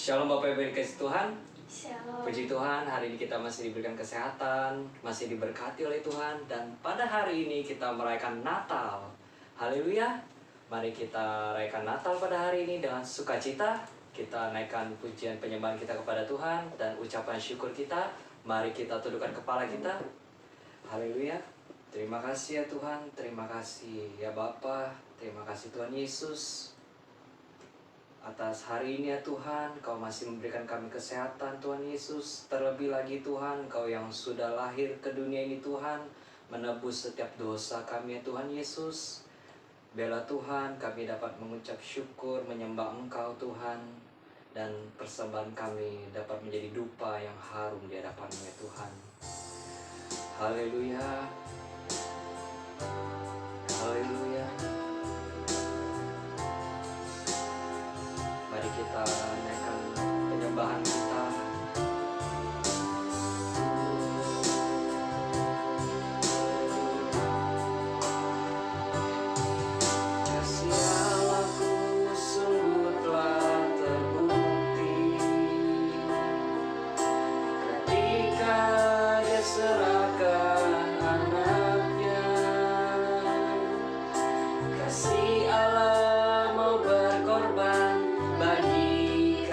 Shalom Bapak Ibu dikasih Tuhan. Shalom. Puji Tuhan, hari ini kita masih diberikan kesehatan, masih diberkati oleh Tuhan. Dan pada hari ini kita merayakan Natal. Haleluya. Mari kita rayakan Natal pada hari ini dengan sukacita. Kita naikkan pujian penyembahan kita kepada Tuhan dan ucapan syukur kita. Mari kita tundukkan kepala kita. Haleluya. Terima kasih ya Tuhan, terima kasih ya Bapa, terima kasih Tuhan Yesus. Atas hari ini ya Tuhan, Kau masih memberikan kami kesehatan Tuhan Yesus. Terlebih lagi Tuhan, Kau yang sudah lahir ke dunia ini Tuhan, menebus setiap dosa kami ya Tuhan Yesus. Bela Tuhan, kami dapat mengucap syukur, menyembah Engkau Tuhan. Dan persembahan kami dapat menjadi dupa yang harum di hadapan-Mu ya Tuhan. Haleluya. Haleluya. Mari kita naikkan penyembahan kita. Kasih Allahku sungguh telah terbukti ketika Dia serahkan anaknya. Kasih Allah mau berkorban bagi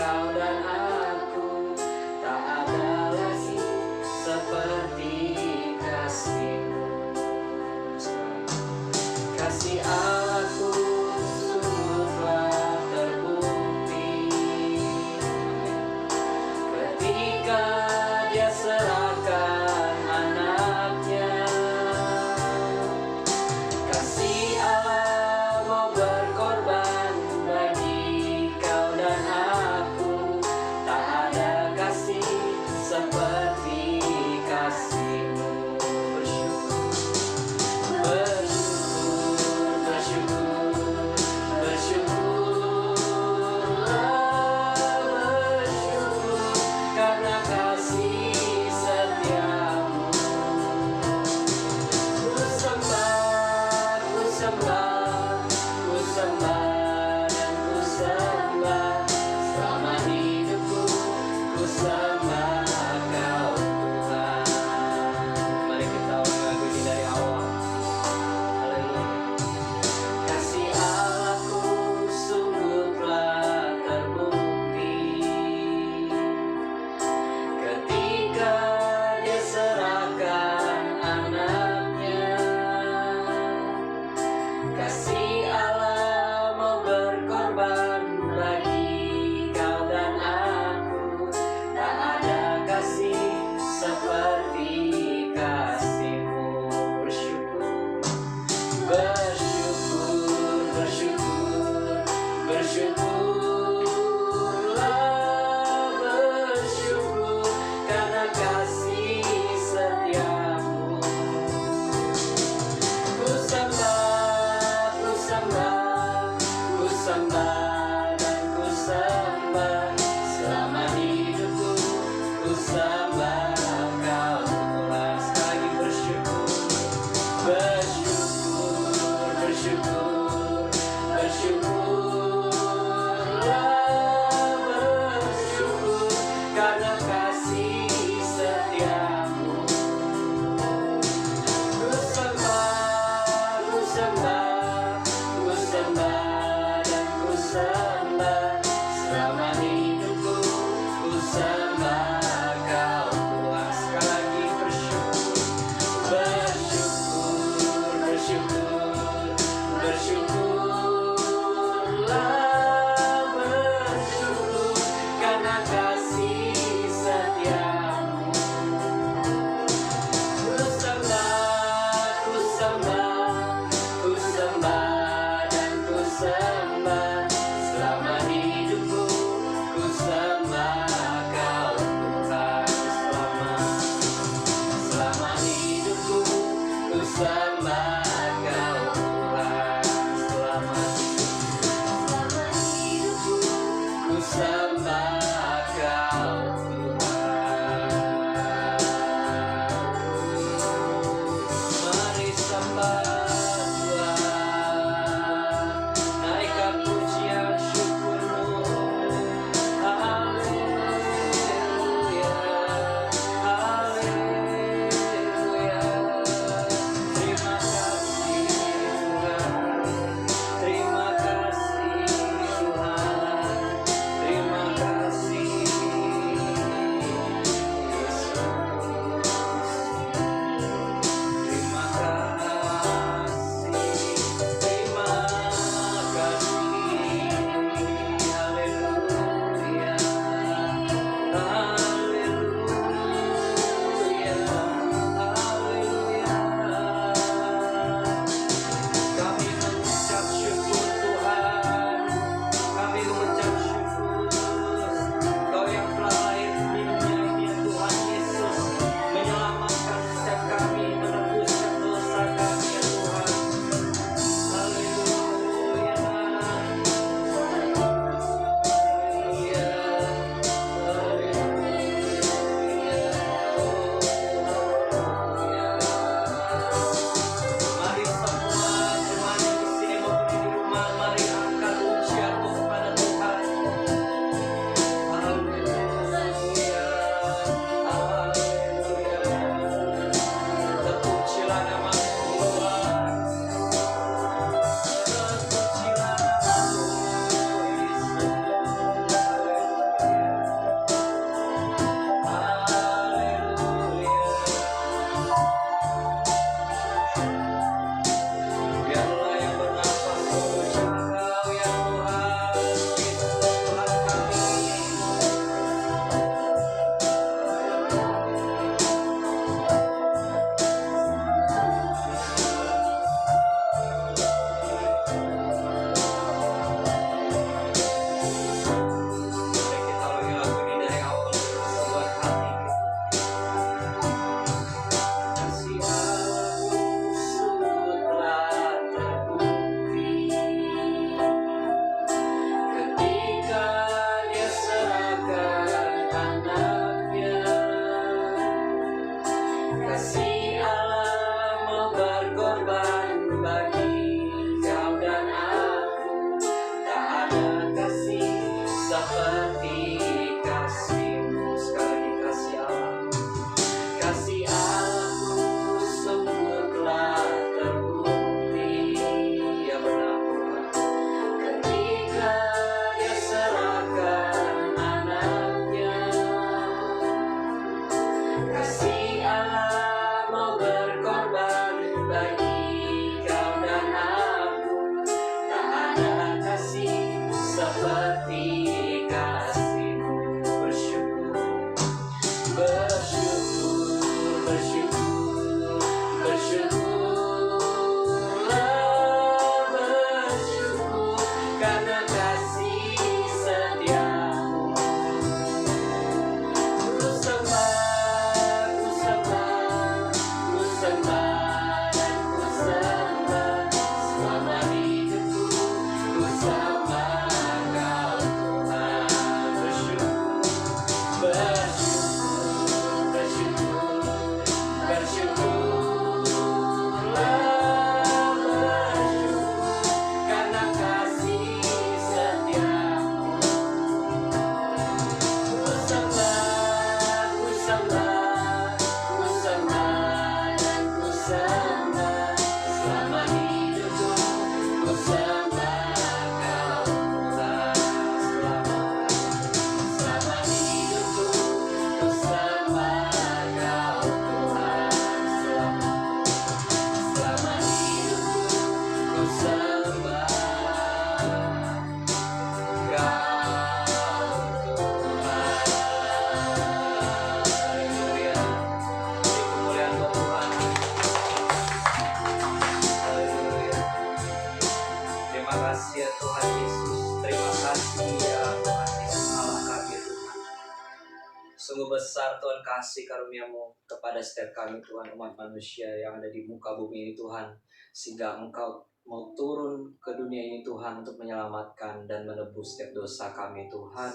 Sungguh besar Tuhan kasih karunia-Mu kepada setiap kami Tuhan, umat manusia yang ada di muka bumi ini Tuhan. Sehingga Engkau mau turun ke dunia ini Tuhan untuk menyelamatkan dan menebus setiap dosa kami Tuhan.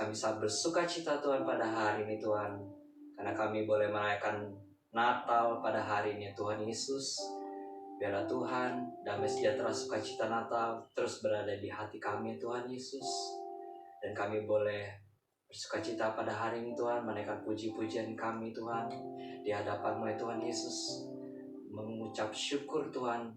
Kami sangat bersuka cita Tuhan pada hari ini Tuhan. Karena kami boleh merayakan Natal pada hari ini Tuhan Yesus. Biarlah Tuhan, damai sejahtera sukacita Natal terus berada di hati kami Tuhan Yesus. Dan kami boleh bersukacita pada hari ini Tuhan, menaikkan puji-pujian kami Tuhan di hadapan-Mu ya Tuhan Yesus. Mengucap syukur Tuhan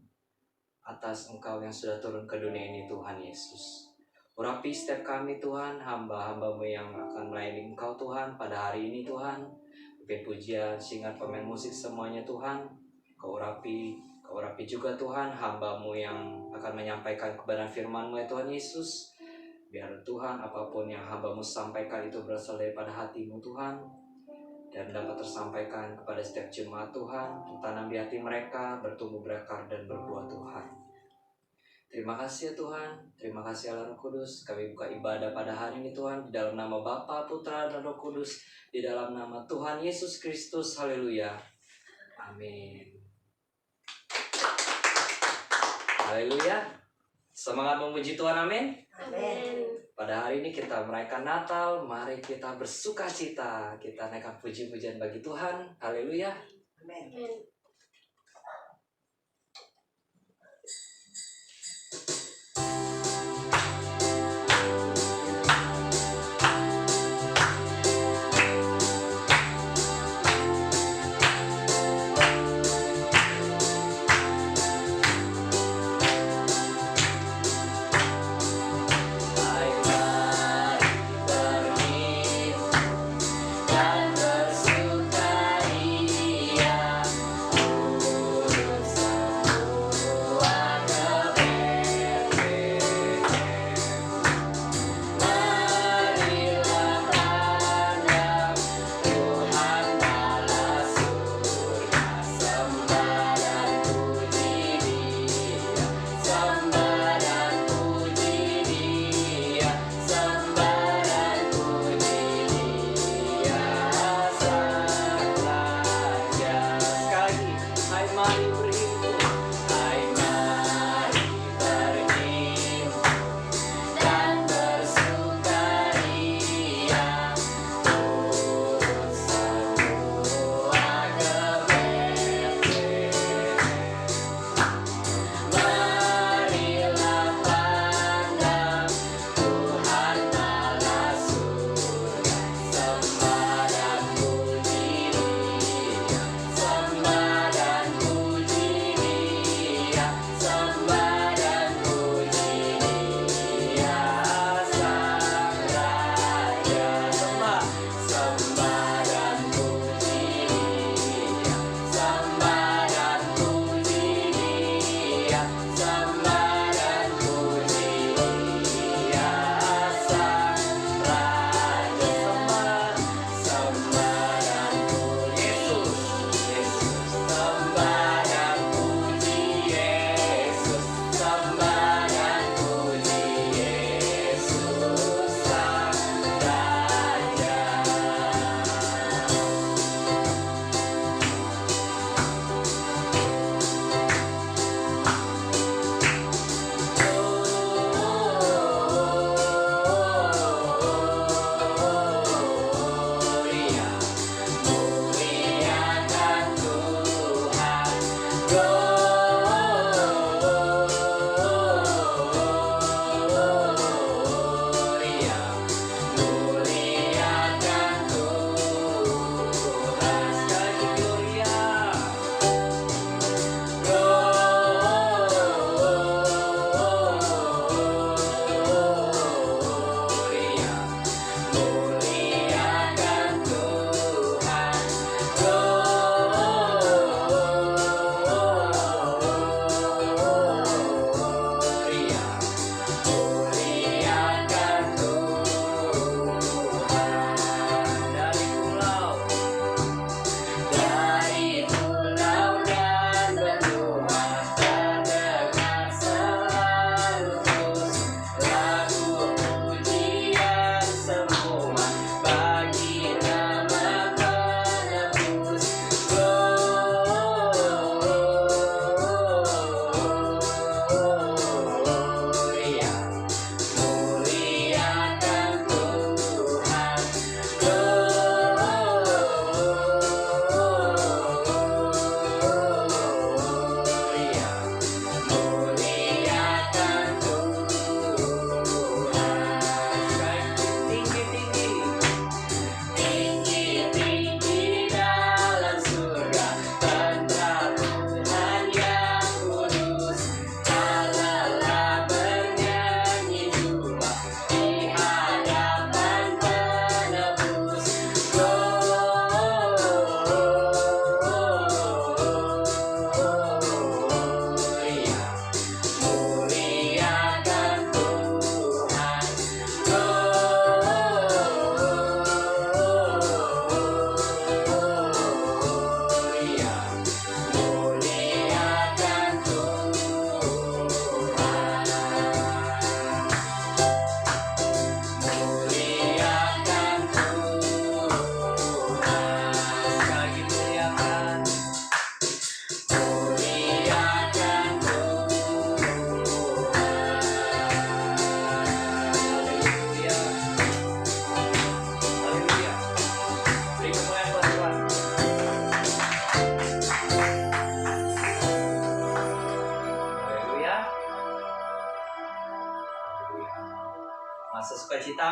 atas Engkau yang sudah turun ke dunia ini Tuhan Yesus. Urapi setiap kami Tuhan, hamba-hamba-Mu yang akan melayani Engkau Tuhan pada hari ini Tuhan. Pimpin pujian, singat, pemain musik semuanya Tuhan. Kau urapi juga Tuhan hamba-Mu yang akan menyampaikan kebenaran firman-Mu ya Tuhan Yesus. Biar Tuhan apapun yang hamba-Mu sampaikan itu berasal daripada hati-Mu Tuhan. Dan dapat tersampaikan kepada setiap jemaat Tuhan. Tertanam di hati mereka, bertumbuh berakar dan berbuah Tuhan. Terima kasih ya Tuhan. Terima kasih Allah Roh Kudus. Kami buka ibadah pada hari ini Tuhan. Di dalam nama Bapa, Putra, dan Roh Kudus. Di dalam nama Tuhan Yesus Kristus. Haleluya. Amin. Haleluya. Semangat memuji Tuhan, amin. Amin. Pada hari ini kita merayakan Natal, mari kita bersuka cita. Kita naikkan puji-pujian bagi Tuhan. Haleluya. Amin. Dan bersukaria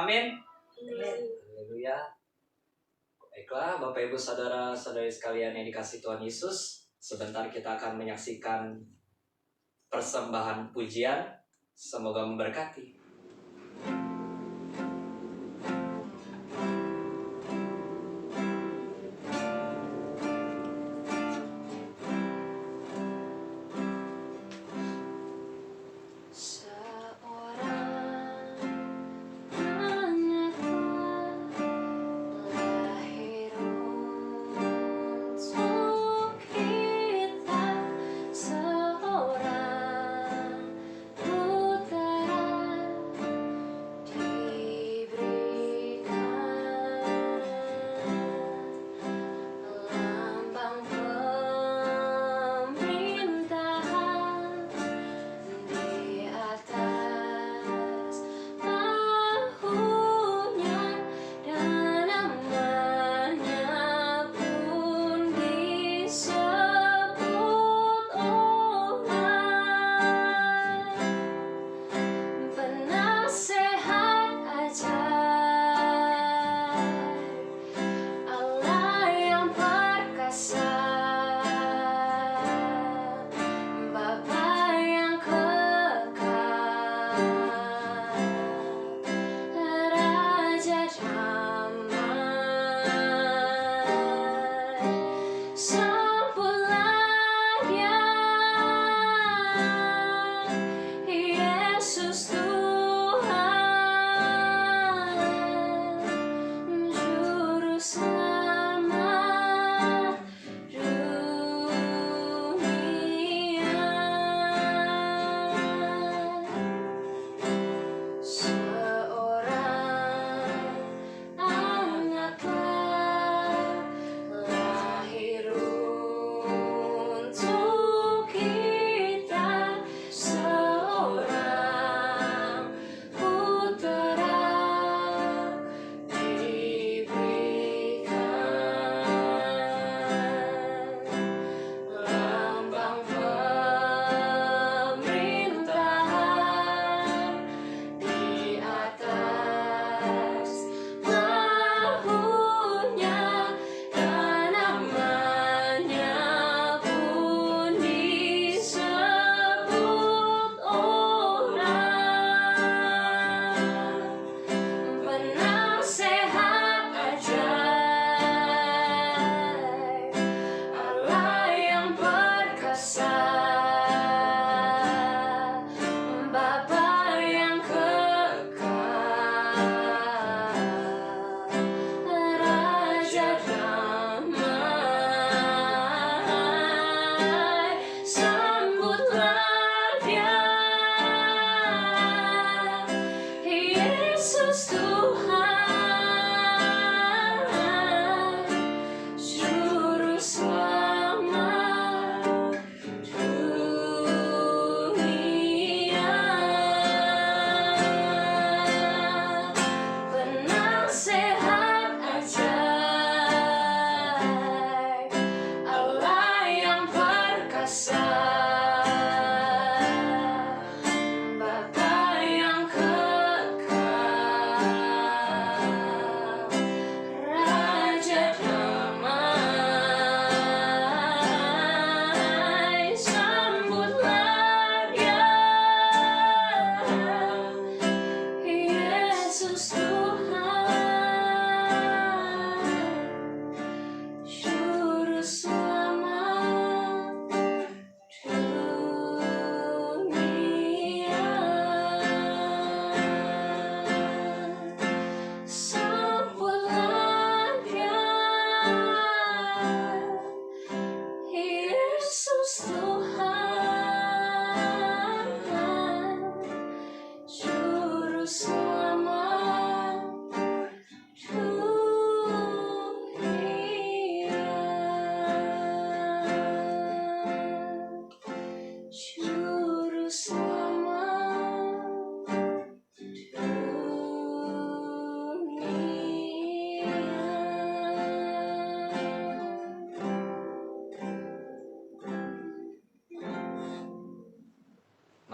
Amin. Haleluya. Baiklah, Bapak Ibu saudara-saudari sekalian yang dikasihi Tuhan Yesus, sebentar kita akan menyaksikan persembahan pujian. Semoga memberkati.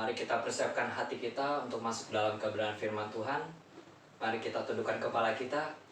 Mari kita persiapkan hati kita untuk masuk dalam kebenaran firman Tuhan. Mari kita tundukkan kepala kita.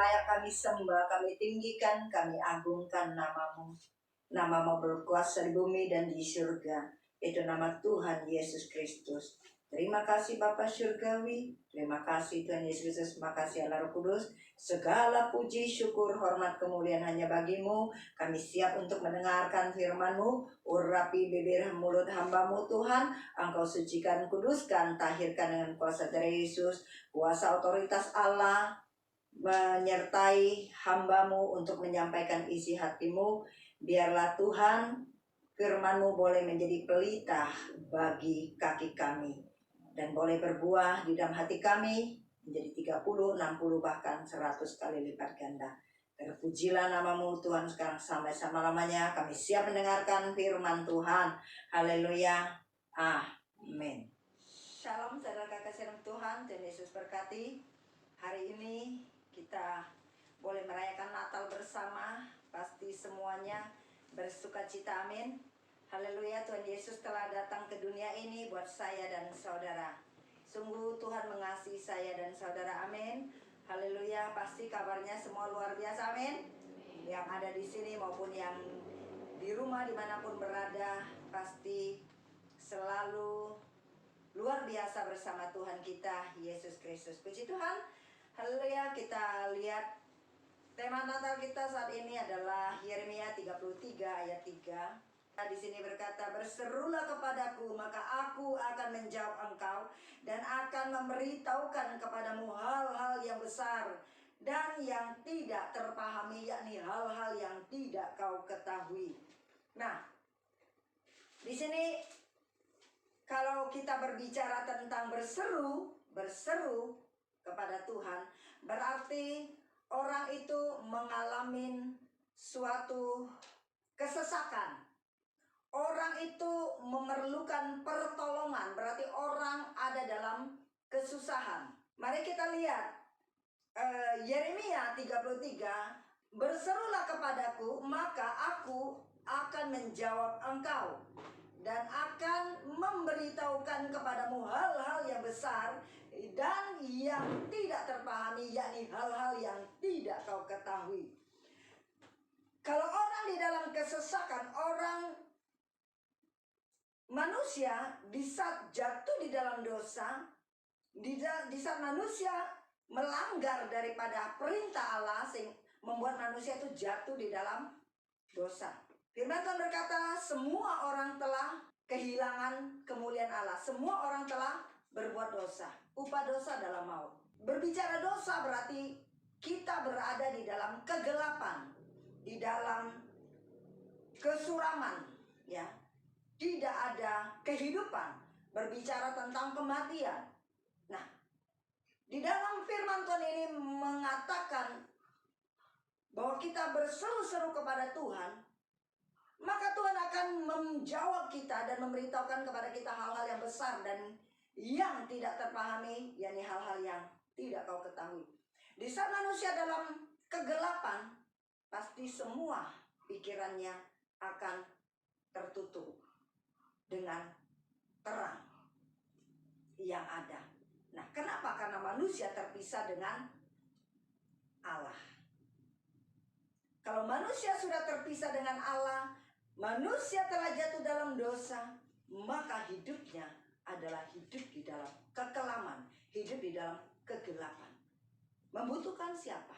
layak kami sembah, kami tinggikan, kami agungkan namamu. Namamu berkuasa di bumi dan di surga. Itu nama Tuhan Yesus Kristus. Terima kasih Bapa Surgawi. Terima kasih Tuhan Yesus Kristus. Terima kasih Allah Roh Kudus. Segala puji, syukur, hormat, kemuliaan hanya bagimu. Kami siap untuk mendengarkan firman-Mu. Urapi bibir mulut hamba-Mu Tuhan. Engkau sucikan, kuduskan, tahirkan dengan kuasa dari Yesus. Kuasa otoritas Allah menyertai hamba-Mu untuk menyampaikan isi hati-Mu. Biarlah Tuhan firman-Mu boleh menjadi pelita bagi kaki kami dan boleh berbuah di dalam hati kami menjadi 30, 60 bahkan 100 kali lipat ganda. Terpujilah namamu Tuhan sekarang sampai selama-lamanya. Kami siap mendengarkan firman Tuhan. Haleluya. Amin. Shalom saudara kakak dalam Tuhan. Tuhan Yesus berkati. Hari ini kita boleh merayakan Natal bersama. Pasti semuanya bersuka cita, amin. Haleluya, Tuhan Yesus telah datang ke dunia ini buat saya dan saudara. Sungguh Tuhan mengasihi saya dan saudara, amin. Haleluya, pasti kabarnya semua luar biasa, amin. Yang ada di sini maupun yang di rumah dimanapun berada, pasti selalu luar biasa bersama Tuhan kita, Yesus Kristus. Puji Tuhan. Haleluya, kita lihat tema Natal kita saat ini adalah Yeremia 33 ayat 3. Di sini berkata, berserulah kepadaku, maka aku akan menjawab engkau dan akan memberitahukan kepadamu hal-hal yang besar dan yang tidak terpahami, yakni hal-hal yang tidak kau ketahui. Nah, di sini kalau kita berbicara tentang berseru kepada Tuhan, berarti orang itu mengalami suatu kesesakan. Orang itu memerlukan pertolongan, berarti orang ada dalam kesusahan. Mari kita lihat Yeremia 33, berserulah kepadaku, maka aku akan menjawab engkau dan akan memberitahukan kepadamu hal-hal yang besar dan yang tidak terpahami, yakni hal-hal yang tidak kau ketahui. Kalau orang di dalam kesesakan, orang manusia di saat jatuh di dalam dosa, di saat manusia melanggar daripada perintah Allah, sehingga membuat manusia itu jatuh di dalam dosa. Firman Tuhan berkata, semua orang telah kehilangan kemuliaan Allah. Semua orang telah berbuat dosa. Upah dosa adalah maut. Berbicara dosa berarti kita berada di dalam kegelapan, di dalam kesuraman, ya. Tidak ada kehidupan. Berbicara tentang kematian. Nah, di dalam firman Tuhan ini mengatakan bahwa kita berseru-seru kepada Tuhan, maka Tuhan akan menjawab kita dan memberitahukan kepada kita hal-hal yang besar dan yang tidak terpahami, yakni hal-hal yang tidak kau ketahui. Di saat manusia dalam kegelapan, pasti semua pikirannya akan tertutup dengan terang yang ada. Nah, kenapa? Karena manusia terpisah dengan Allah. Kalau manusia sudah terpisah dengan Allah, manusia telah jatuh dalam dosa, maka hidupnya adalah hidup di dalam kekelaman, hidup di dalam kegelapan. Membutuhkan siapa?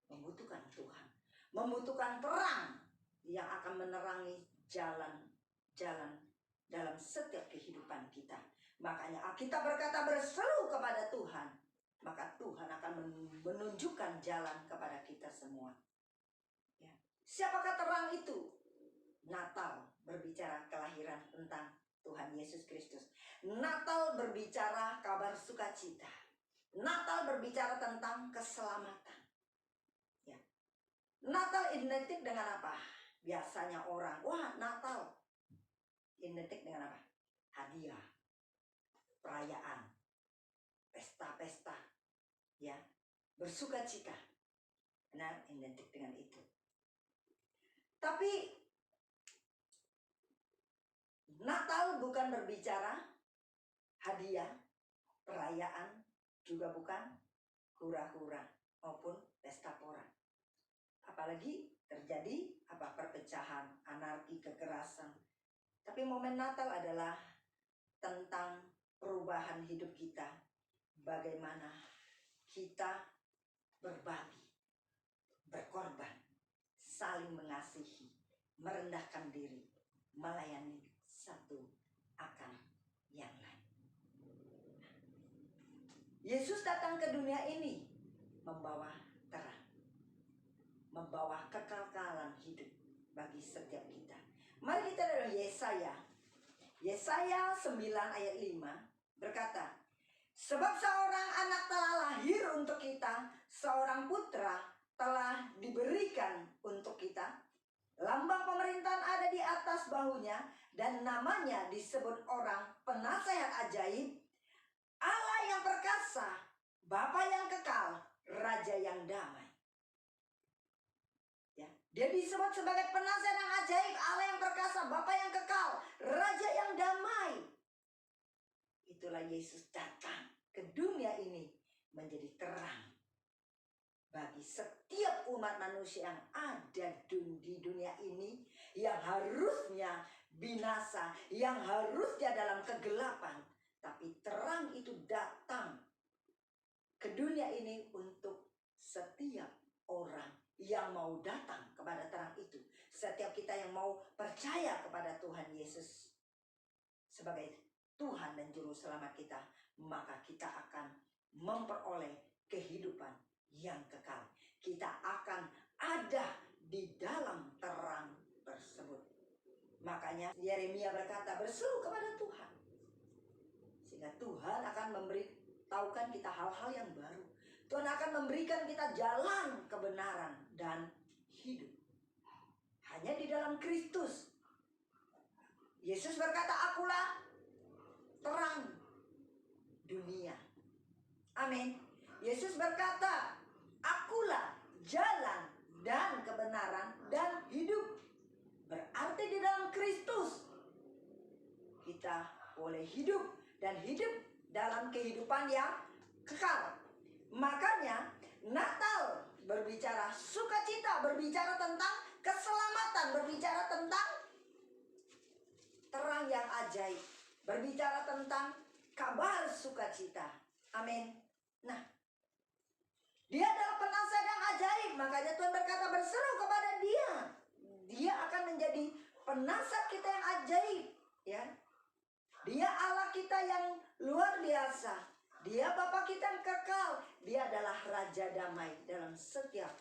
Membutuhkan Tuhan. Membutuhkan terang yang akan menerangi jalan-jalan dalam setiap kehidupan kita. Makanya Alkitab berkata, berseru kepada Tuhan, maka Tuhan akan menunjukkan jalan kepada kita semua. Ya. Siapakah terang itu? Natal berbicara kelahiran tentang Tuhan Yesus Kristus. Natal berbicara kabar sukacita. Natal berbicara tentang keselamatan. Ya. Natal identik dengan apa? Biasanya orang, wah Natal identik dengan apa? Hadiah, perayaan, pesta-pesta, ya, bersukacita. Nah, identik dengan itu. Tapi Natal bukan berbicara hadiah, perayaan, juga bukan hura-hura. maupun pesta pora. Apalagi terjadi perpecahan, anarki, kekerasan. Tapi momen Natal adalah tentang perubahan hidup kita. Bagaimana kita berbagi, berkorban, saling mengasihi, merendahkan diri, melayani satu akan yang lain. Yesus datang ke dunia ini membawa terang, membawa kekekalan hidup bagi setiap kita. Mari kita lihat Yesaya. Yesaya 9 ayat 5 berkata, sebab seorang anak telah lahir untuk kita, seorang putra telah diberikan untuk kita. Lambang pemerintahan ada di atas bahunya, dan namanya disebut orang penasehat ajaib, Allah yang perkasa, Bapa yang kekal, Raja yang damai. Ya, dia disebut sebagai penasehat yang ajaib, Allah yang perkasa, Bapa yang kekal, Raja yang damai. Itulah Yesus datang ke dunia ini menjadi terang bagi setiap umat manusia yang ada di dunia ini, yang harusnya binasa, yang harusnya dalam kegelapan. Tapi terang itu datang ke dunia ini untuk setiap orang yang mau datang kepada terang itu. Setiap kita yang mau percaya kepada Tuhan Yesus sebagai Tuhan dan Juru Selamat kita, maka kita akan memperoleh kehidupan yang kekal. Kita akan ada di dalam terang tersebut. Makanya Yeremia berkata, berseru kepada Tuhan, sehingga Tuhan akan memberitahukan kita hal-hal yang baru. Tuhan akan memberikan kita jalan kebenaran dan hidup. Hanya di dalam Kristus. Yesus berkata, akulah terang dunia. Amin. Yesus berkata, akulah jalan dan kebenaran dan hidup. Berarti di dalam Kristus kita boleh hidup dan hidup dalam kehidupan yang kekal. Makanya Natal berbicara sukacita, berbicara tentang keselamatan, berbicara tentang terang yang ajaib, berbicara tentang kabar sukacita. Amin. Nah, dia adalah penasehat yang ajaib. Makanya Tuhan berkata, berseru kepada dia. Dia akan menjadi penasehat kita yang ajaib, ya. Dia Allah kita yang luar biasa. Dia Bapa kita yang kekal. Dia adalah Raja damai dalam setiap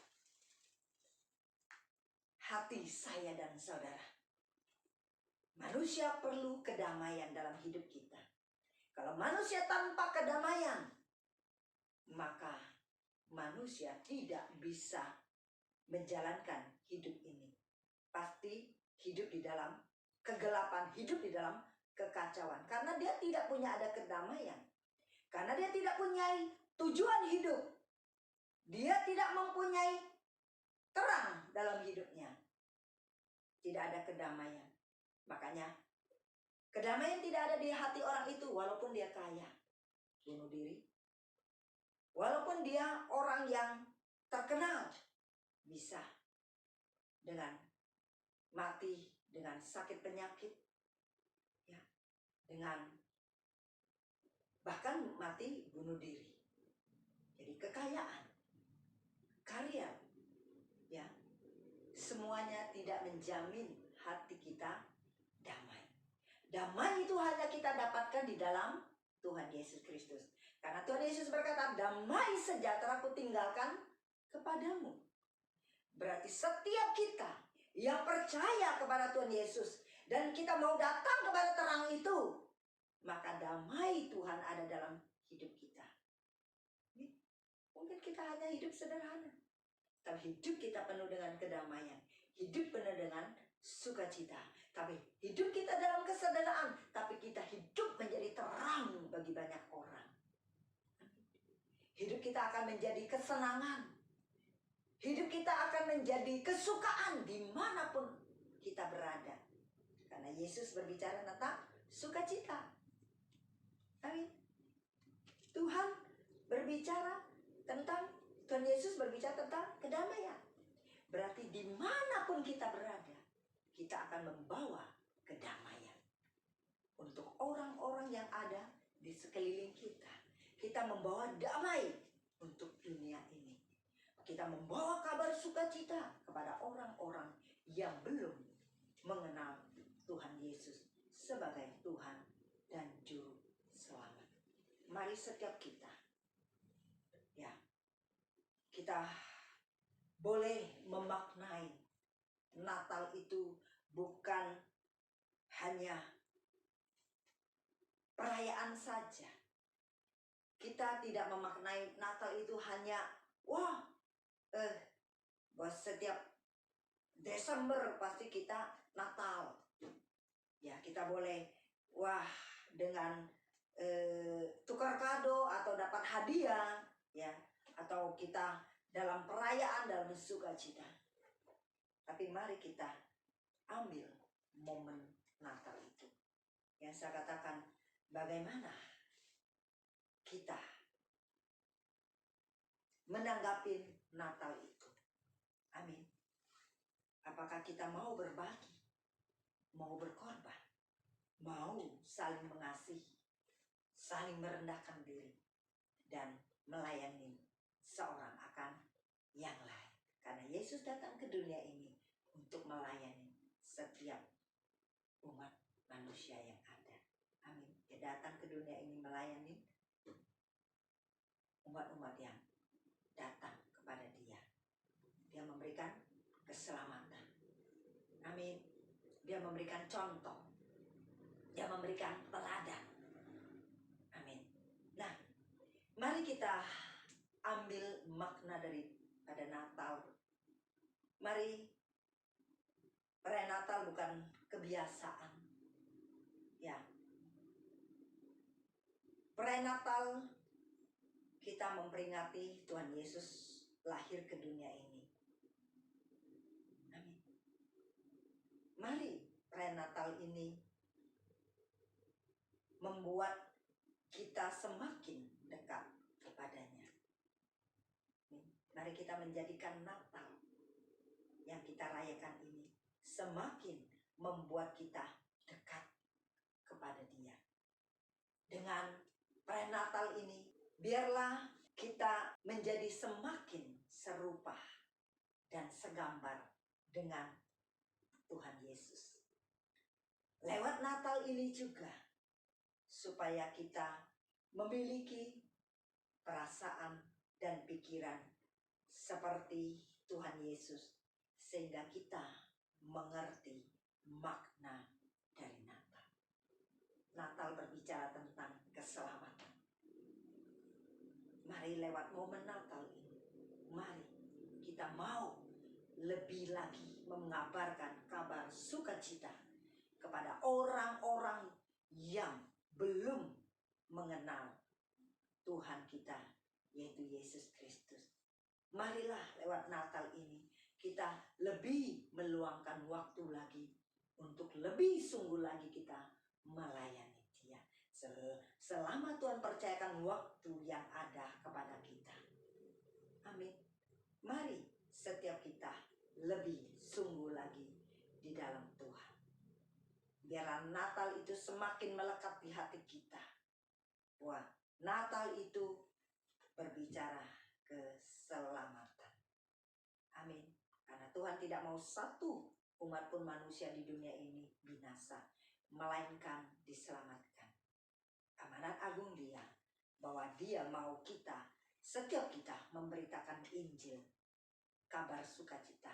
hati saya dan saudara. Manusia perlu kedamaian dalam hidup kita. Kalau manusia tanpa kedamaian, maka manusia tidak bisa menjalankan hidup ini. Pasti hidup di dalam kegelapan, hidup di dalam kekacauan. Karena dia tidak punya ada kedamaian. Karena dia tidak punya tujuan hidup. Dia tidak mempunyai terang dalam hidupnya. Tidak ada kedamaian. Makanya kedamaian tidak ada di hati orang itu, walaupun dia kaya, bunuh diri. Walaupun dia orang yang terkenal, bisa dengan mati, dengan sakit penyakit, ya, dengan bahkan mati bunuh diri. Jadi kekayaan, karya, ya, semuanya tidak menjamin hati kita damai. Damai itu hanya kita dapatkan di dalam Tuhan Yesus Kristus. Karena Tuhan Yesus berkata, damai sejahtera ku tinggalkan kepadamu. Berarti setiap kita yang percaya kepada Tuhan Yesus dan kita mau datang kepada terang itu, maka damai Tuhan ada dalam hidup kita. Mungkin kita hanya hidup sederhana, tapi hidup kita penuh dengan kedamaian, hidup penuh dengan sukacita. Tapi hidup kita dalam kesederhanaan, tapi kita hidup menjadi terang bagi banyak orang. Hidup kita akan menjadi kesenangan. Hidup kita akan menjadi kesukaan dimanapun kita berada. Karena Yesus berbicara tentang sukacita. Amin. Tuhan berbicara tentang, Tuhan Yesus berbicara tentang kedamaian. Berarti dimanapun kita berada, kita akan membawa kedamaian untuk orang-orang yang ada di sekeliling kita. Kita membawa damai untuk dunia ini. Kita membawa kabar sukacita kepada orang-orang yang belum mengenal Tuhan Yesus sebagai Tuhan dan Juru Selamat. Mari setiap kita, ya, kita boleh memaknai Natal itu bukan hanya perayaan saja. Kita tidak memaknai Natal itu hanya bahwa setiap Desember pasti kita Natal. Ya, kita boleh dengan tukar kado atau dapat hadiah, ya, atau kita dalam perayaan dalam sukacita. Tapi mari kita ambil momen Natal itu. Yang saya katakan, bagaimana kita menanggapi Natal itu. Amin. Apakah kita mau berbagi, mau berkorban, mau saling mengasihi, saling merendahkan diri, dan melayani seorang akan yang lain. Karena Yesus datang ke dunia ini untuk melayani setiap umat manusia yang ada. Amin. Dia datang ke dunia ini melayani umat-umat yang datang kepada dia. Dia memberikan keselamatan. Amin. Dia memberikan contoh. Dia memberikan teladan. Amin. Nah, mari kita ambil makna daripada Natal. Mari, perayaan Natal bukan kebiasaan. Ya. Perayaan Natal kita memperingati Tuhan Yesus lahir ke dunia ini. Amin. Mari perayaan Natal ini membuat kita semakin dekat kepadanya. Mari kita menjadikan Natal yang kita rayakan ini semakin membuat kita dekat kepada Dia. Dengan perayaan Natal ini, biarlah kita menjadi semakin serupa dan segambar dengan Tuhan Yesus. Lewat Natal ini juga, supaya kita memiliki perasaan dan pikiran seperti Tuhan Yesus, sehingga kita mengerti makna dari Natal. Natal berbicara tentang keselamatan. Mari lewat momen Natal ini, mari kita mau lebih lagi mengabarkan kabar sukacita kepada orang-orang yang belum mengenal Tuhan kita, yaitu Yesus Kristus. Marilah lewat Natal ini kita lebih meluangkan waktu lagi untuk lebih sungguh lagi kita melayani Dia. Selama Tuhan percayakan waktu yang ada kepada kita. Amin. Mari setiap kita lebih sungguh lagi di dalam Tuhan. Biarlah Natal itu semakin melekat di hati kita. Wah, Natal itu berbicara keselamatan. Amin. Karena Tuhan tidak mau satu umat pun manusia di dunia ini binasa, melainkan diselamatkan. Amanat agung Dia, bahwa Dia mau kita, setiap kita memberitakan Injil, kabar sukacita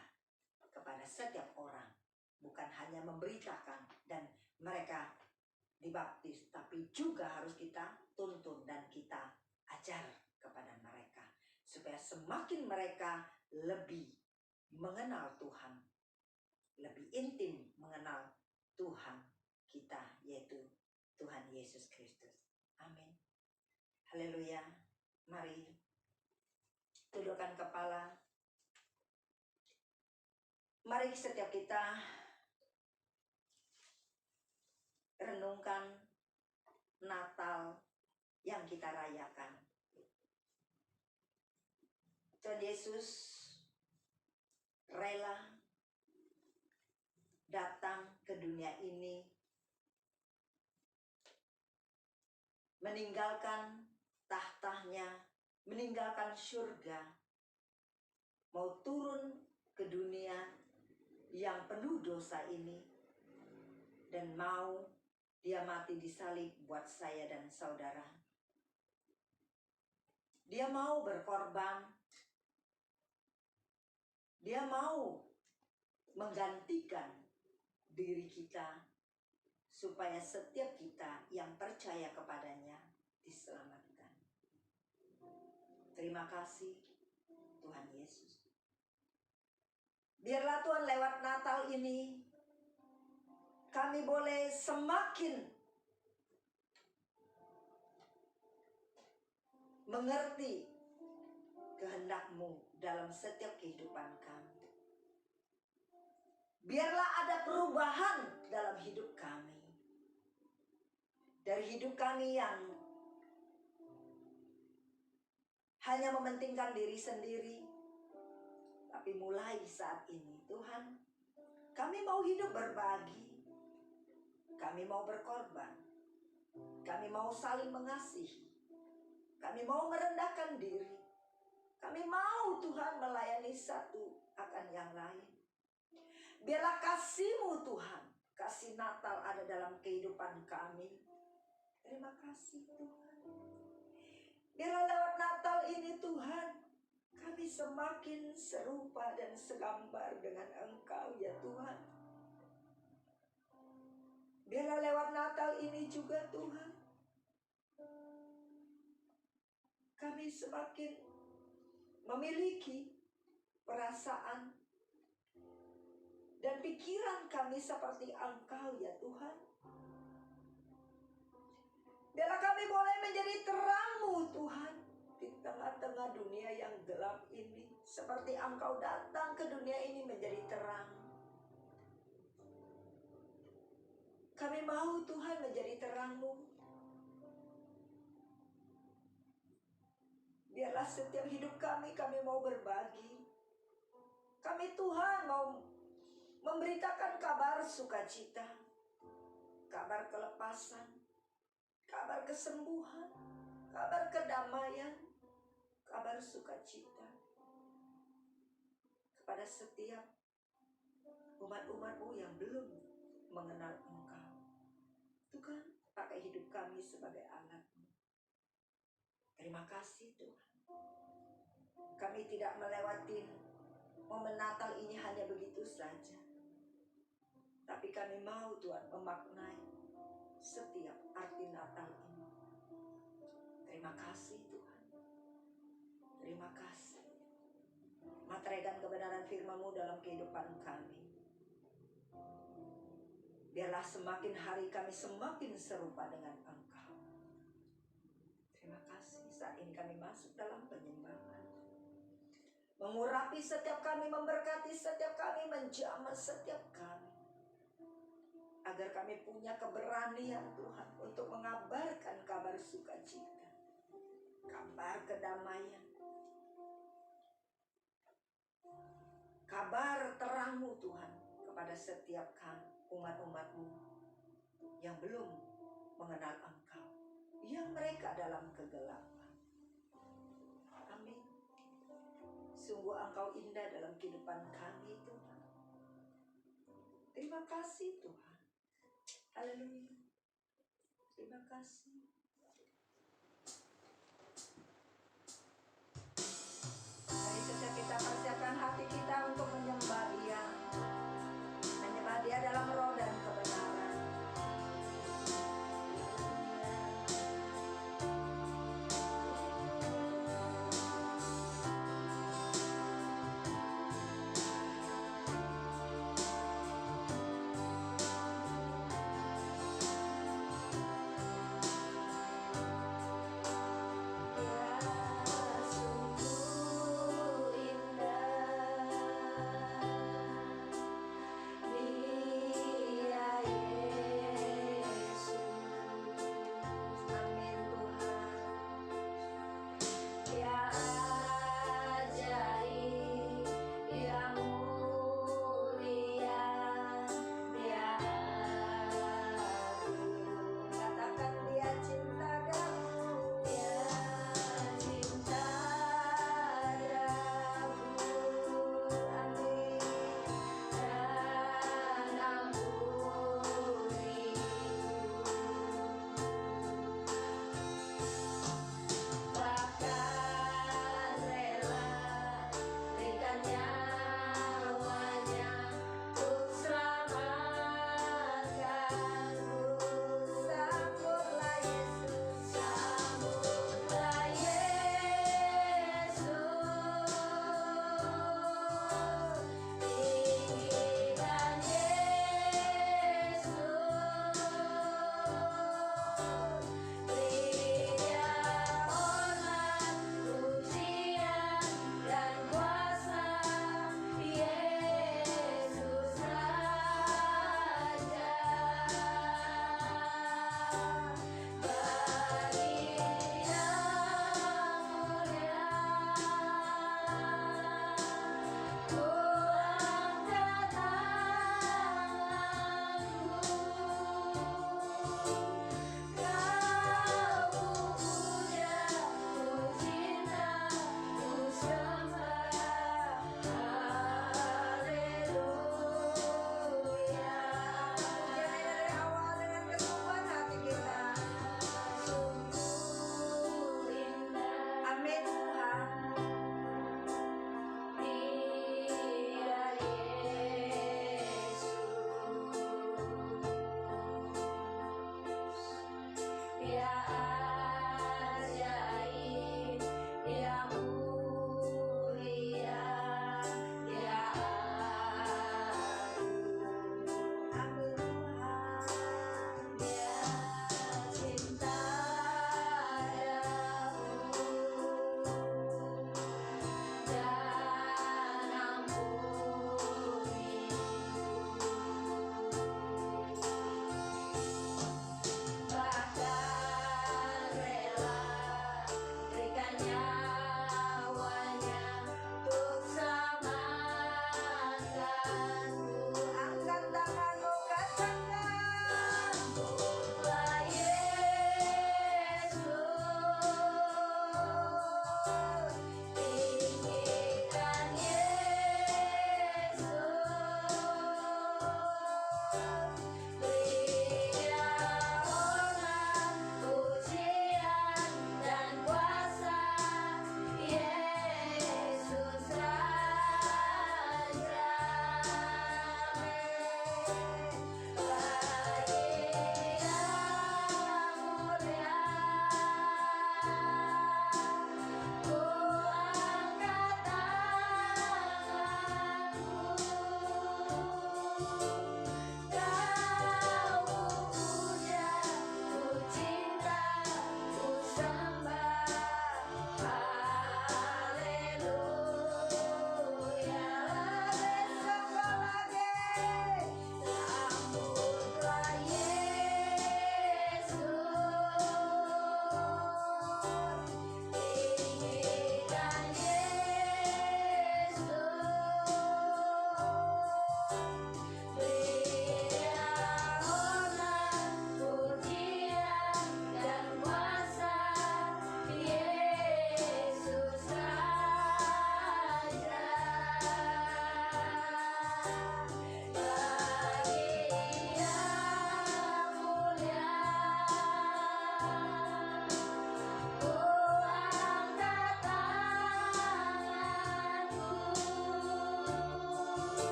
kepada setiap orang. Bukan hanya memberitakan dan mereka dibaptis, tapi juga harus kita tuntun dan kita ajar kepada mereka, supaya semakin mereka lebih mengenal Tuhan, lebih intim mengenal Tuhan kita, yaitu Tuhan Yesus Kristus. Amin. Haleluya. Mari tundukkan kepala. Mari setiap kita renungkan Natal yang kita rayakan. Tuhan Yesus rela datang ke dunia ini, meninggalkan tahtanya, meninggalkan surga, mau turun ke dunia yang penuh dosa ini, dan mau dia mati di salib buat saya dan saudara. Dia mau berkorban, dia mau menggantikan diri kita supaya setiap kita yang percaya kepadanya diselamatkan. Terima kasih Tuhan Yesus. Biarlah Tuhan lewat Natal ini kami boleh semakin mengerti kehendak-Mu dalam setiap kehidupan kami. Biarlah ada perubahan dalam hidup kami. Dari hidup kami yang hanya mementingkan diri sendiri, tapi mulai saat ini Tuhan, kami mau hidup berbagi, kami mau berkorban, kami mau saling mengasihi, kami mau merendahkan diri, kami mau Tuhan melayani satu akan yang lain. Biarlah kasih-Mu Tuhan, kasih Natal ada dalam kehidupan kami. Terima kasih Tuhan. Biarlah lewat Natal ini Tuhan, kami semakin serupa dan segambar dengan Engkau ya Tuhan. Biarlah lewat Natal ini juga Tuhan, kami semakin memiliki perasaan dan pikiran kami seperti Engkau ya Tuhan. Biarlah kami boleh menjadi terang-Mu Tuhan di tengah-tengah dunia yang gelap ini, seperti Engkau datang ke dunia ini menjadi terang. Kami mau Tuhan menjadi terang-Mu. Biarlah setiap hidup kami mau berbagi. Kami Tuhan mau memberitakan kabar sukacita, kabar kelepasan, kabar kesembuhan, kabar kedamaian, kabar sukacita kepada setiap umat-umat-Mu yang belum mengenal Engkau. Tuhan, pakai hidup kami sebagai alat-Mu. Terima kasih Tuhan. Kami tidak melewati momen Natal ini hanya begitu saja, tapi kami mau Tuhan memaknai setiap arti Natal ini. Terima kasih Tuhan. Terima kasih. Materaikan kebenaran firman-Mu dalam kehidupan kami. Biarlah semakin hari kami semakin serupa dengan Engkau. Terima kasih. Saat ini kami masuk dalam penyembahan, mengurapi setiap kami, memberkati setiap kami, menjamah setiap kami, agar kami punya keberanian Tuhan untuk mengabarkan kabar sukacita, kabar kedamaian, kabar terang-Mu Tuhan kepada setiap kami, umat-umat-Mu yang belum mengenal Engkau, yang mereka dalam kegelapan. Amin. Sungguh Engkau indah dalam kehidupan kami Tuhan. Terima kasih Tuhan. Haleluya. Terima kasih. Mari setiap kita persiapkan hati kita untuk menyembah Dia. Menyembah Dia dalam roh dan kebenaran.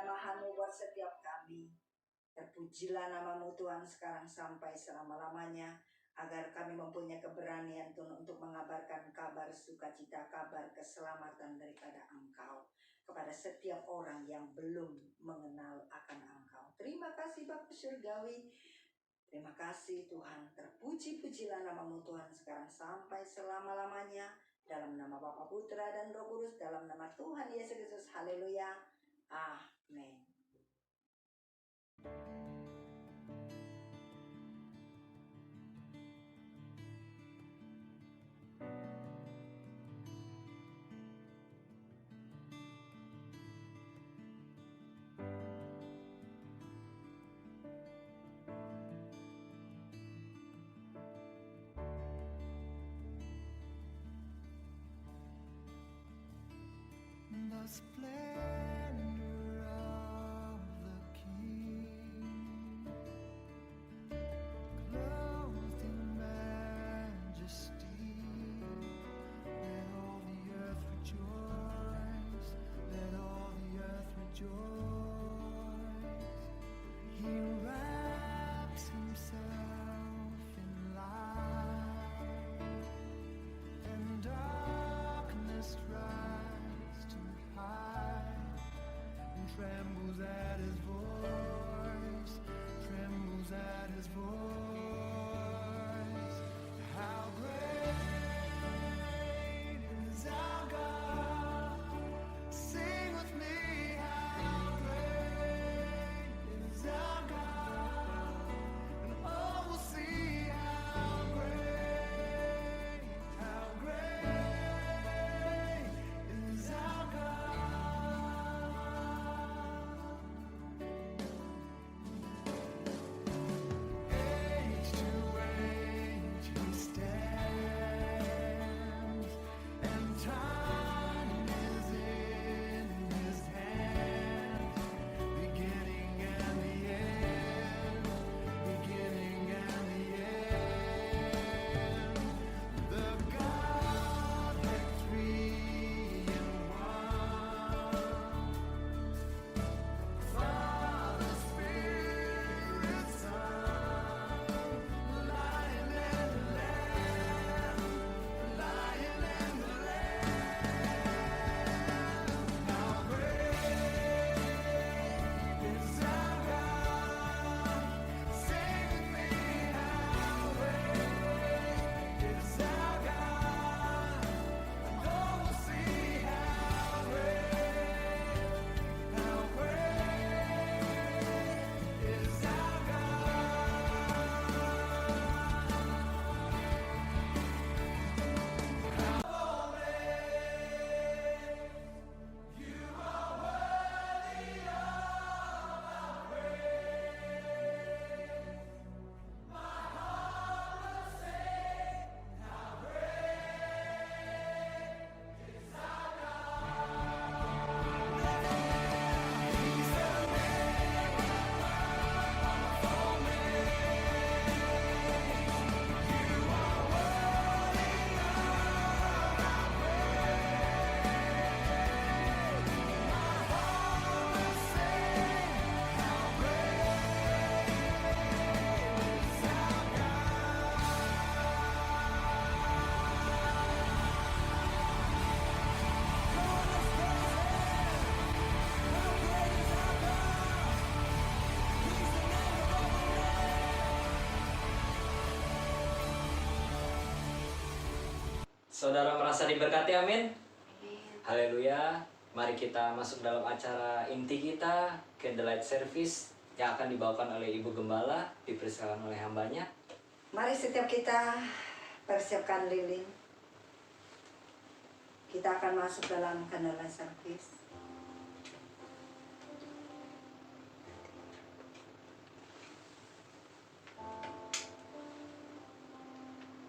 kejamahan-Mu buat setiap kami. Terpujilah nama-Mu Tuhan sekarang sampai selama-lamanya, agar kami mempunyai keberanian Tuhan untuk mengabarkan kabar sukacita, kabar keselamatan daripada Engkau kepada setiap orang yang belum mengenal akan Engkau. Terima kasih Bapa Surgawi. Terima kasih Tuhan. Terpuji-pujilah nama-Mu Tuhan sekarang sampai selama-lamanya. Dalam nama Bapa, Putra, dan Roh Kudus, dalam nama Tuhan Yesus Kristus. Haleluya. Amin. The splendor of the King, clothed in majesty, let all the earth rejoice, let all the earth rejoice. He wraps himself in light, and darkness tries to hide, and trembles at his voice, trembles at his voice. How great is our God? Sing with me, how great is our God? And all will see how great is our God. Age to age he stands, and time is in his hand. Beginning and the end, beginning and the end. The Godhead three in one. Father, Spirit, Son, Lion and the Lamb, Lion and the Lamb. How great is our God? Sing with me, how great is our God? And all will see how great is our Saudara merasa diberkati, amin? Haleluya. Mari kita masuk dalam acara inti kita, Candlelight Service, yang akan dibawakan oleh Ibu Gembala, dipersilakan oleh hambanya. Mari setiap kita persiapkan lilin. Kita akan masuk dalam candlelight service.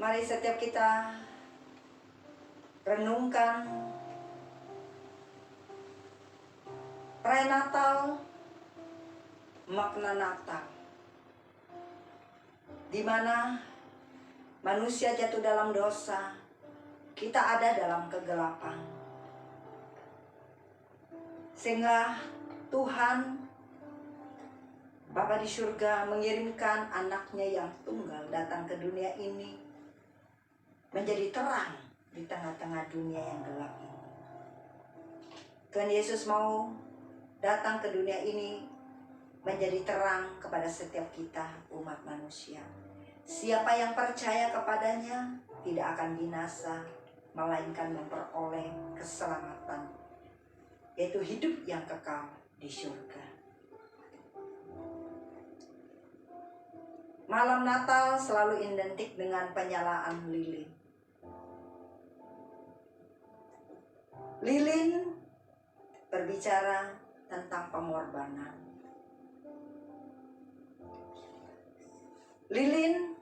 Mari setiap kita renungkan perayaan Natal, makna Natal, di mana manusia jatuh dalam dosa, kita ada dalam kegelapan, sehingga Tuhan Bapa di surga mengirimkan anaknya yang tunggal datang ke dunia ini menjadi terang di tengah-tengah dunia yang gelap ini. Tuhan Yesus mau datang ke dunia ini menjadi terang kepada setiap kita umat manusia. Siapa yang percaya kepadanya tidak akan binasa, melainkan memperoleh keselamatan, yaitu hidup yang kekal di surga. Malam Natal selalu identik dengan penyalaan lilin. Lilin berbicara tentang pengorbanan. Lilin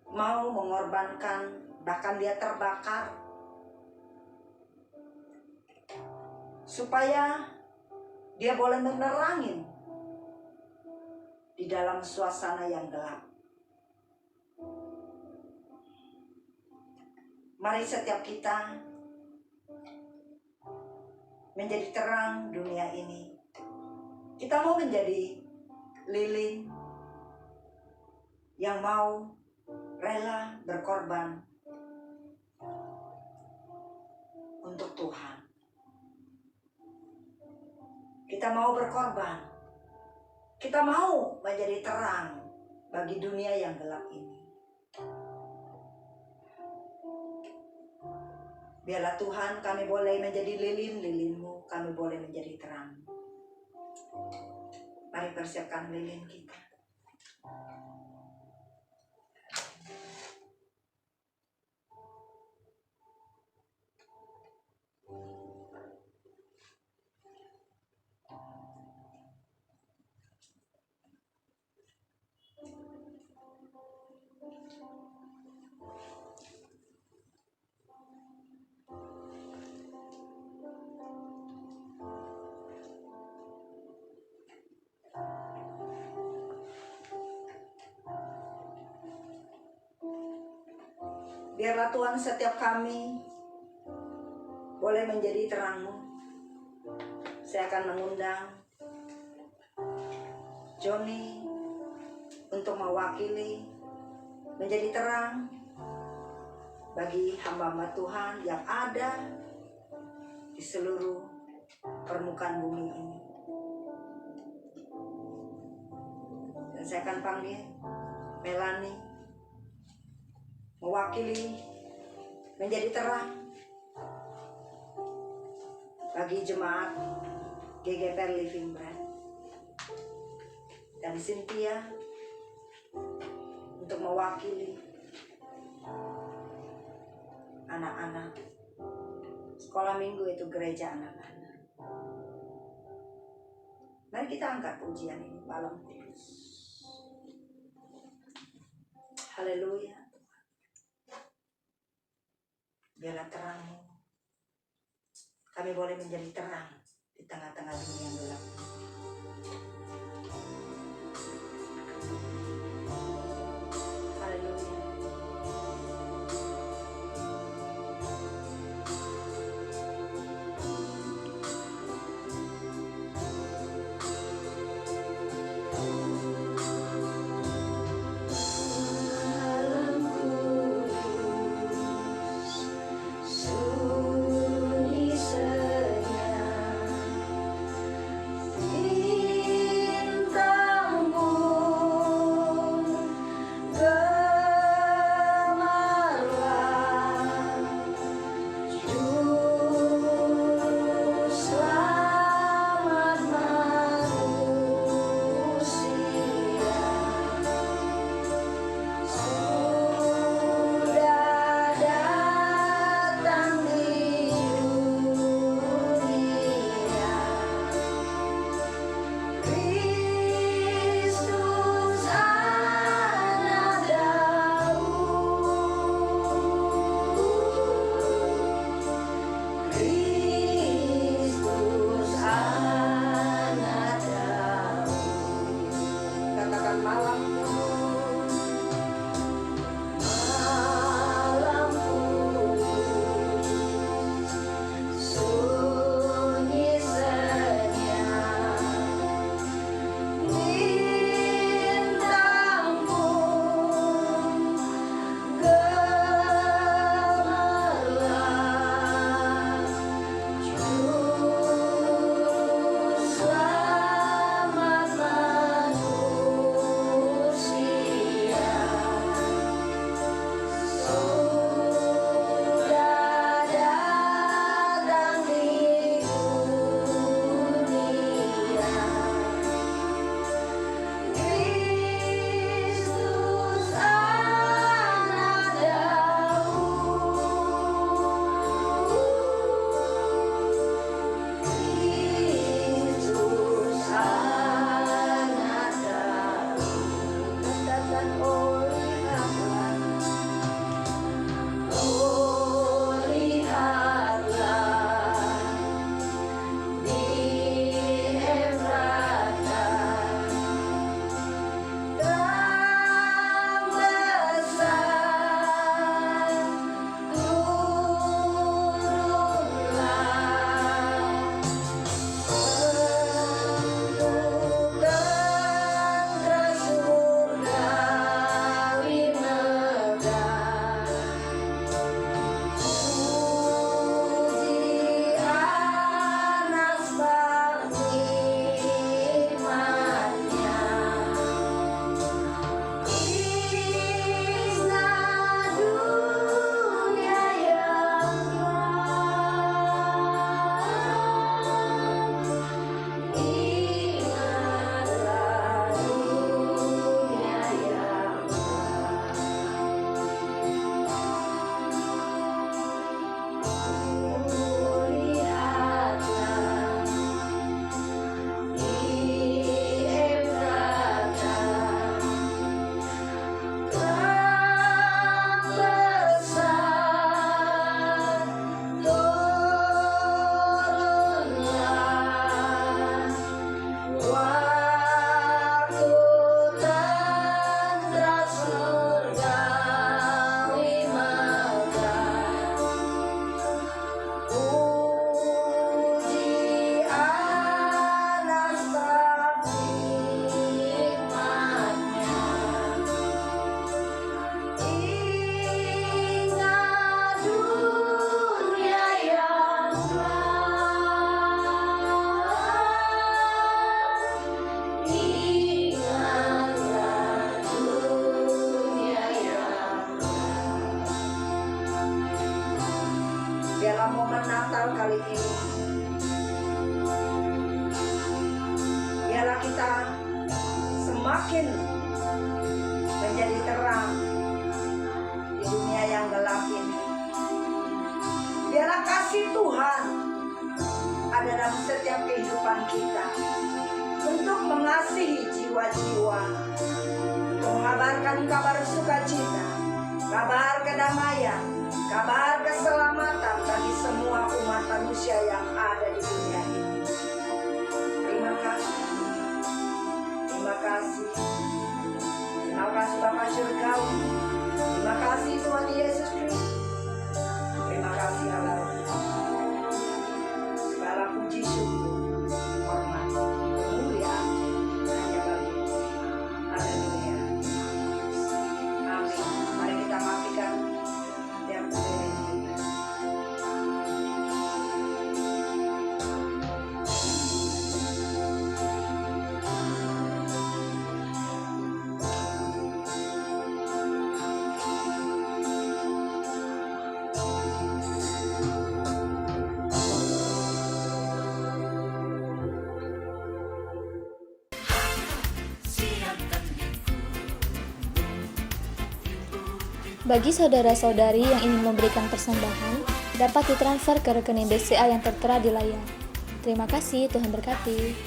mau mengorbankan, bahkan dia terbakar supaya dia boleh menerangin di dalam suasana yang gelap. Mari setiap kita menjadi terang dunia ini. Kita mau menjadi lilin yang mau rela berkorban untuk Tuhan. Kita mau berkorban. Kita mau menjadi terang bagi dunia yang gelap ini. Biarlah Tuhan kami boleh menjadi lilin-lilin-Mu, kami boleh menjadi terang. Mari persiapkan lilin kita. Biarlah Tuhan setiap kami boleh menjadi terang-Mu. Saya akan mengundang Joni untuk mewakili menjadi terang bagi hamba-hamba Tuhan yang ada di seluruh permukaan bumi ini. Dan saya akan panggil Melanie mewakili menjadi terang bagi jemaat GGPR Living Bread, dan Cynthia untuk mewakili anak-anak sekolah minggu, itu gereja anak-anak. Mari kita angkat pujian ini malam kudus. Haleluya. Biarlah terang-Mu, kami boleh menjadi terang di tengah-tengah dunia yang gelap. Haleluya. Sunyi senyap kali ini. Biarlah kita semakin menjadi terang di dunia yang gelap ini. Biarlah kasih Tuhan ada dalam setiap kehidupan kita untuk mengasihi jiwa-jiwa, untuk mengabarkan kabar sukacita, kabar kedamaian, kabar keselamatan bagi semua umat manusia yang ada di dunia ini. Terima kasih. Terima kasih. Terima kasih Bapa Surgawi. Terima kasih Tuhan Yesus Kristus. Terima kasih Allah. Segala puji syukur, hormat, kemuliaan hanya bagi-Mu. Haleluya. Amin. Mari kita matikan yang berdiri. Bagi saudara-saudari yang ingin memberikan persembahan, dapat ditransfer ke rekening BCA yang tertera di layar. Terima kasih, Tuhan berkati.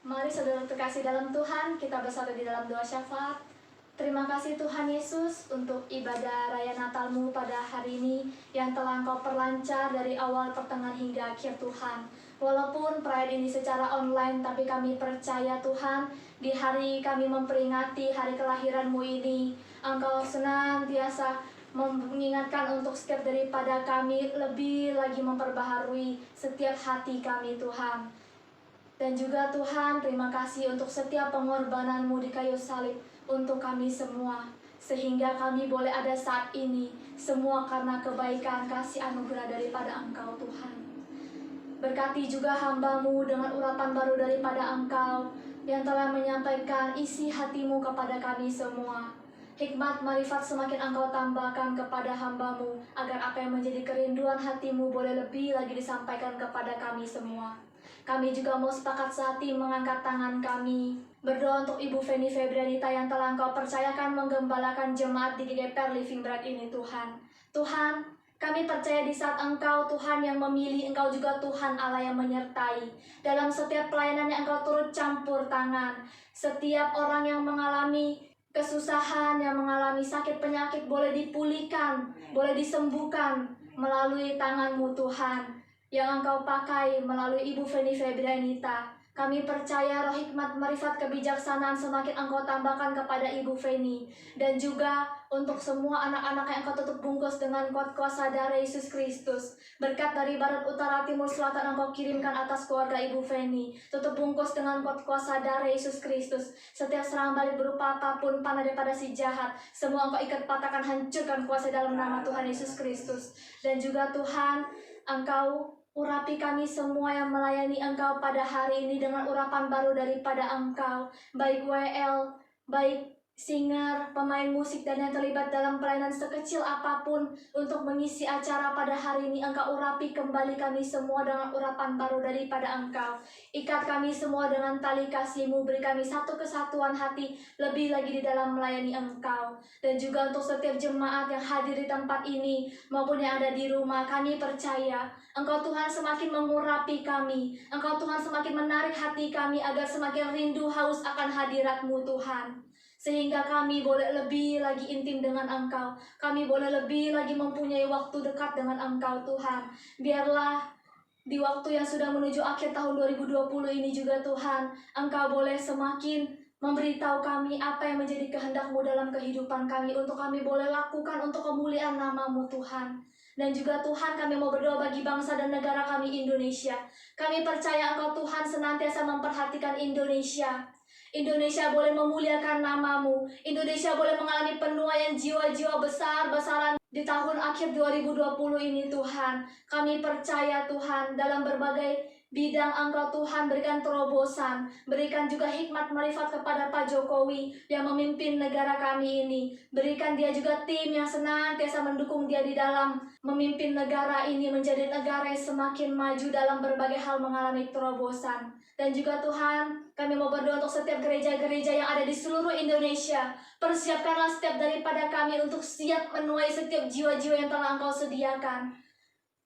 Mari saudara terkasih dalam Tuhan, kita bersatu di dalam doa syafaat. Terima kasih Tuhan Yesus untuk ibadah Raya Natal-Mu pada hari ini yang telah Engkau perlancar dari awal, pertengahan hingga akhir Tuhan. Walaupun perayaan ini secara online, tapi kami percaya Tuhan, di hari kami memperingati hari kelahiran-Mu ini, Engkau senantiasa mengingatkan untuk setiap daripada kami lebih lagi memperbaharui setiap hati kami Tuhan. Dan juga Tuhan, terima kasih untuk setiap pengorbanan-Mu di kayu salib untuk kami semua, sehingga kami boleh ada saat ini, semua karena kebaikan kasih anugerah daripada Engkau Tuhan. Berkati juga hamba-Mu dengan urapan baru daripada Engkau, yang telah menyampaikan isi hati-Mu kepada kami semua. Hikmat marifat semakin Engkau tambahkan kepada hamba-Mu, agar apa yang menjadi kerinduan hati-Mu boleh lebih lagi disampaikan kepada kami semua. Kami juga mau sepakat sehati mengangkat tangan kami, berdoa untuk Ibu Feni Febrianita yang telah Engkau percayakan menggembalakan jemaat di GKPR Living Bread ini Tuhan. Tuhan, kami percaya di saat Engkau Tuhan yang memilih, Engkau juga Tuhan Allah yang menyertai. Dalam setiap pelayanan yang Engkau turut campur tangan, setiap orang yang mengalami kesusahan, yang mengalami sakit penyakit boleh dipulihkan, boleh disembuhkan melalui tangan-Mu Tuhan, yang Engkau pakai melalui Ibu Feni Febrianita. Kami percaya roh hikmat marifat kebijaksanaan semakin Engkau tambahkan kepada Ibu Feni, dan juga untuk semua anak-anak yang Engkau tutup bungkus dengan kuat kuasa darah Yesus Kristus. Berkat dari barat, utara, timur, selatan Engkau kirimkan atas keluarga Ibu Feni. Tutup bungkus dengan kuat kuasa darah Yesus Kristus. Setiap serangan balik berupa apapun panah daripada si jahat, semua Engkau ikat, patahkan, hancurkan kuasa dalam nama Tuhan Yesus Kristus. Dan juga Tuhan, Engkau urapi kami semua yang melayani Engkau pada hari ini dengan urapan baru daripada Engkau, baik WL, baik singer, pemain musik, dan yang terlibat dalam pelayanan sekecil apapun untuk mengisi acara pada hari ini. Engkau urapi kembali kami semua dengan urapan baru daripada Engkau. Ikat kami semua dengan tali kasih-Mu, beri kami satu kesatuan hati lebih lagi di dalam melayani Engkau. Dan juga untuk setiap jemaat yang hadir di tempat ini maupun yang ada di rumah, kami percaya Engkau Tuhan semakin mengurapi kami. Engkau Tuhan semakin menarik hati kami agar semakin rindu haus akan hadirat-Mu Tuhan. Sehingga kami boleh lebih lagi intim dengan Engkau. Kami boleh lebih lagi mempunyai waktu dekat dengan Engkau Tuhan. Biarlah di waktu yang sudah menuju akhir tahun 2020 ini juga Tuhan, Engkau boleh semakin memberitahu kami apa yang menjadi kehendak-Mu dalam kehidupan kami, untuk kami boleh lakukan untuk kemuliaan nama-Mu Tuhan. Dan juga Tuhan, kami mau berdoa bagi bangsa dan negara kami Indonesia. Kami percaya Engkau Tuhan senantiasa memperhatikan Indonesia. Indonesia boleh memuliakan nama-Mu. Indonesia boleh mengalami penuaian jiwa-jiwa besar-besaran di tahun akhir 2020 ini Tuhan. Kami percaya Tuhan, dalam berbagai bidang Engkau Tuhan, berikan terobosan, berikan juga hikmat marifat kepada Pak Jokowi yang memimpin negara kami ini. Berikan dia juga tim yang senantiasa mendukung dia di dalam memimpin negara ini menjadi negara yang semakin maju dalam berbagai hal mengalami terobosan. Dan juga Tuhan, kami mau berdoa untuk setiap gereja-gereja yang ada di seluruh Indonesia. Persiapkanlah setiap daripada kami untuk siap menuai setiap jiwa-jiwa yang telah Engkau sediakan.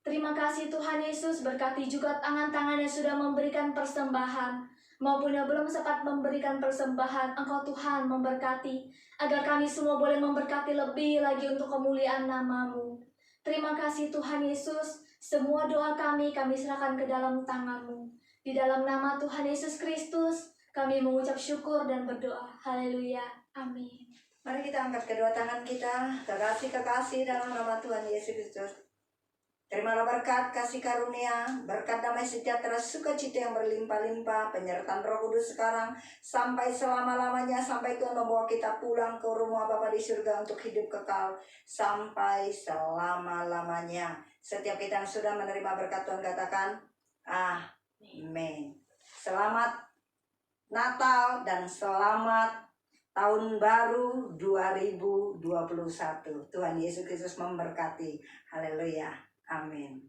Terima kasih Tuhan Yesus, berkati juga tangan-tangan yang sudah memberikan persembahan, maupun yang belum sempat memberikan persembahan. Engkau Tuhan memberkati, agar kami semua boleh memberkati lebih lagi untuk kemuliaan nama-Mu. Terima kasih Tuhan Yesus, semua doa kami serahkan ke dalam tangan-Mu. Di dalam nama Tuhan Yesus Kristus, kami mengucap syukur dan berdoa. Haleluya. Amin. Mari kita angkat kedua tangan kita, kekasih-kekasih dalam nama Tuhan Yesus Kristus. Terimalah berkat, kasih karunia, berkat damai sejahtera, sukacita yang berlimpah-limpah, penyertaan Roh Kudus sekarang sampai selama-lamanya, sampai Tuhan membawa kita pulang ke rumah Bapa di surga untuk hidup kekal sampai selama-lamanya. Setiap kita yang sudah menerima berkat Tuhan katakan, amin. Selamat Natal dan selamat Tahun Baru 2021. Tuhan Yesus Kristus memberkati. Haleluya. Amin.